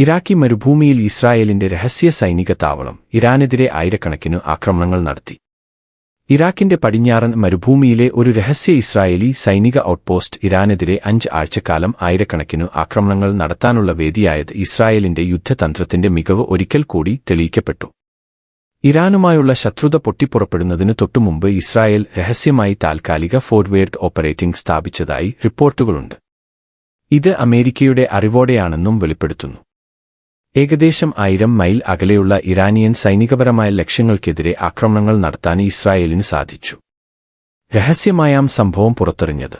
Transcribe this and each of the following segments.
Iraqi മരുഭൂമിയിൽ ഇസ്രായേലിന്റെ രഹസ്യ സൈനിക താവളം ഇറാനെതിരെ ആയിരക്കണക്കിന് ആക്രമണങ്ങൾ നടത്തി. ഇറാഖിന്റെ പടിഞ്ഞാറൻ മരുഭൂമിയിലെ ഒരു രഹസ്യ ഇസ്രായേലി സൈനിക ഔട്ട്പോസ്റ്റ് ഇറാനെതിരെ 5 ആഴ്ചക്കാലം ആയിരക്കണക്കിന് ആക്രമണങ്ങൾ നടത്താനുള്ള വേദിയായത് ഇസ്രായേലിന്റെ യുദ്ധതന്ത്രത്തിന്റെ മികവ് ഒരിക്കൽ കൂടി തെളിയിക്കപ്പെട്ടു. ഇറാനുമായുള്ള ശത്രുത പൊട്ടിപ്പുറപ്പെടുന്നതിനു തൊട്ടുമുമ്പ് ഇസ്രായേൽ രഹസ്യമായി താൽക്കാലിക ഫോർവേഡ് ഓപ്പറേറ്റിംഗ് സ്ഥാപിച്ചതായി റിപ്പോർട്ടുകളുണ്ട്. ഇത് അമേരിക്കയുടെ അറിവോടെയാണെന്നും വെളിപ്പെടുത്തുന്നു. ഏകദേശം 1000 മൈൽ അകലെയുള്ള ഇറാനിയൻ സൈനികപരമായ ലക്ഷ്യങ്ങൾക്കെതിരെ ആക്രമണങ്ങൾ നടത്താൻ ഇസ്രായേലിന് സാധിച്ചു. രഹസ്യമായാം സംഭവം പുറത്തെറിഞ്ഞത്.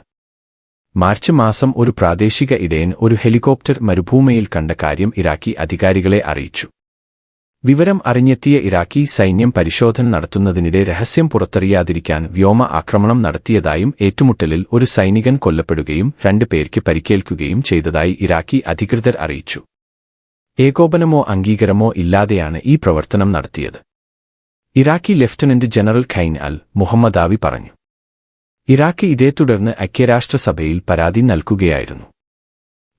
മാർച്ച് മാസം ഒരു പ്രാദേശിക ഇടയൻ ഒരു ഹെലികോപ്റ്റർ മരുഭൂമിയിൽ കണ്ട കാര്യം ഇറാഖി അധികാരികളെ അറിയിച്ചു. വിവരം അറിഞ്ഞെത്തിയ ഇറാഖി സൈന്യം പരിശോധന നടത്തുന്നതിനിടെ രഹസ്യം പുറത്തറിയാതിരിക്കാൻ വ്യോമ ആക്രമണം നടത്തിയതായും ഏറ്റുമുട്ടലിൽ ഒരു സൈനികൻ കൊല്ലപ്പെടുകയും 2 പേർക്ക് പരിക്കേൽക്കുകയും ചെയ്തതായി ഇറാഖി അധികൃതർ അറിയിച്ചു. ഏകോപനമോ അംഗീകാരമോ ഇല്ലാതെയാണ് ഈ പ്രവർത്തനം നടത്തിയത്. ഇറാഖി ലഫ്റ്റനന്റ് ജനറൽ ഖൈൻ അൽ മുഹമ്മദാവി പറഞ്ഞു. ഇറാഖ് ഇതേ തുടർന്ന് ഐക്യരാഷ്ട്രസഭയിൽ പരാതി നൽകുകയായിരുന്നു.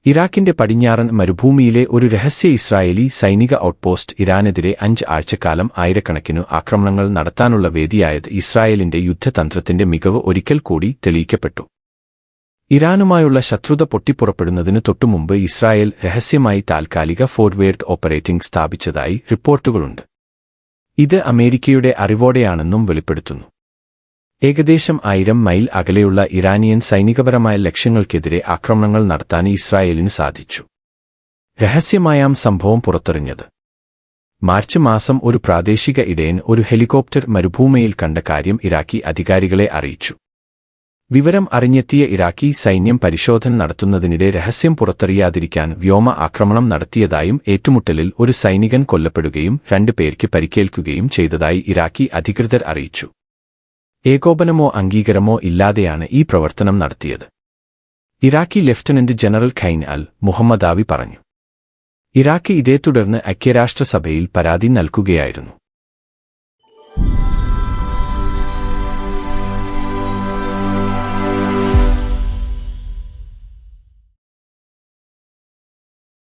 ഇറാഖിന്റെ പടിഞ്ഞാറൻ മരുഭൂമിയിലെ ഒരു രഹസ്യ ഇസ്രായേലി സൈനിക ഔട്ട്പോസ്റ്റ് ഇറാനെതിരെ 5 ആഴ്ചക്കാലം ആയിരക്കണക്കിന് ആക്രമണങ്ങൾ നടത്താനുള്ള വേദിയായത് ഇസ്രായേലിന്റെ യുദ്ധതന്ത്രത്തിന്റെ മികവ് ഒരിക്കൽ കൂടി തെളിയിക്കപ്പെട്ടു. ഇറാനുമായുള്ള ശത്രുത പൊട്ടിപ്പുറപ്പെടുന്നതിനു തൊട്ടുമുമ്പ് ഇസ്രായേൽ രഹസ്യമായി താൽക്കാലിക ഫോർവേഡ് ഓപ്പറേറ്റിംഗ് സ്ഥാപിച്ചതായി റിപ്പോർട്ടുകളുണ്ട്. ഇത് അമേരിക്കയുടെ അറിവോടെയാണെന്നും വെളിപ്പെടുത്തുന്നു. ഏകദേശം 1000 മൈൽ അകലെയുള്ള ഇറാനിയൻ സൈനികപരമായ ലക്ഷ്യങ്ങൾക്കെതിരെ ആക്രമണങ്ങൾ നടത്താൻ ഇസ്രായേലിന് സാധിച്ചു. രഹസ്യമായാം സംഭവം പുറത്തെറിഞ്ഞത്. മാർച്ച് മാസം ഒരു പ്രാദേശിക ഇടയൻ ഒരു ഹെലികോപ്റ്റർ മരുഭൂമിയിൽ കണ്ട കാര്യം ഇറാഖി അധികാരികളെ അറിയിച്ചു. വിവരം അറിഞ്ഞെത്തിയ ഇറാഖി സൈന്യം പരിശോധന നടത്തുന്നതിനിടെ രഹസ്യം പുറത്തറിയാതിരിക്കാൻ വ്യോമ ആക്രമണം നടത്തിയതായും ഏറ്റുമുട്ടലിൽ ഒരു സൈനികൻ കൊല്ലപ്പെടുകയും 2 പേർക്ക് പരിക്കേൽക്കുകയും ചെയ്തതായി ഇറാഖി അധികൃതർ അറിയിച്ചു. ഏകോപനമോ അംഗീകാരമോ ഇല്ലാതെയാണ് ഈ പ്രവർത്തനം നടത്തിയത്. ഇറാഖി ലഫ്റ്റനന്റ് ജനറൽ ഖൈൻ അൽ മുഹമ്മദാവി പറഞ്ഞു. ഇറാഖ് ഇതേ തുടർന്ന് ഐക്യരാഷ്ട്രസഭയിൽ പരാതി നൽകുകയായിരുന്നു.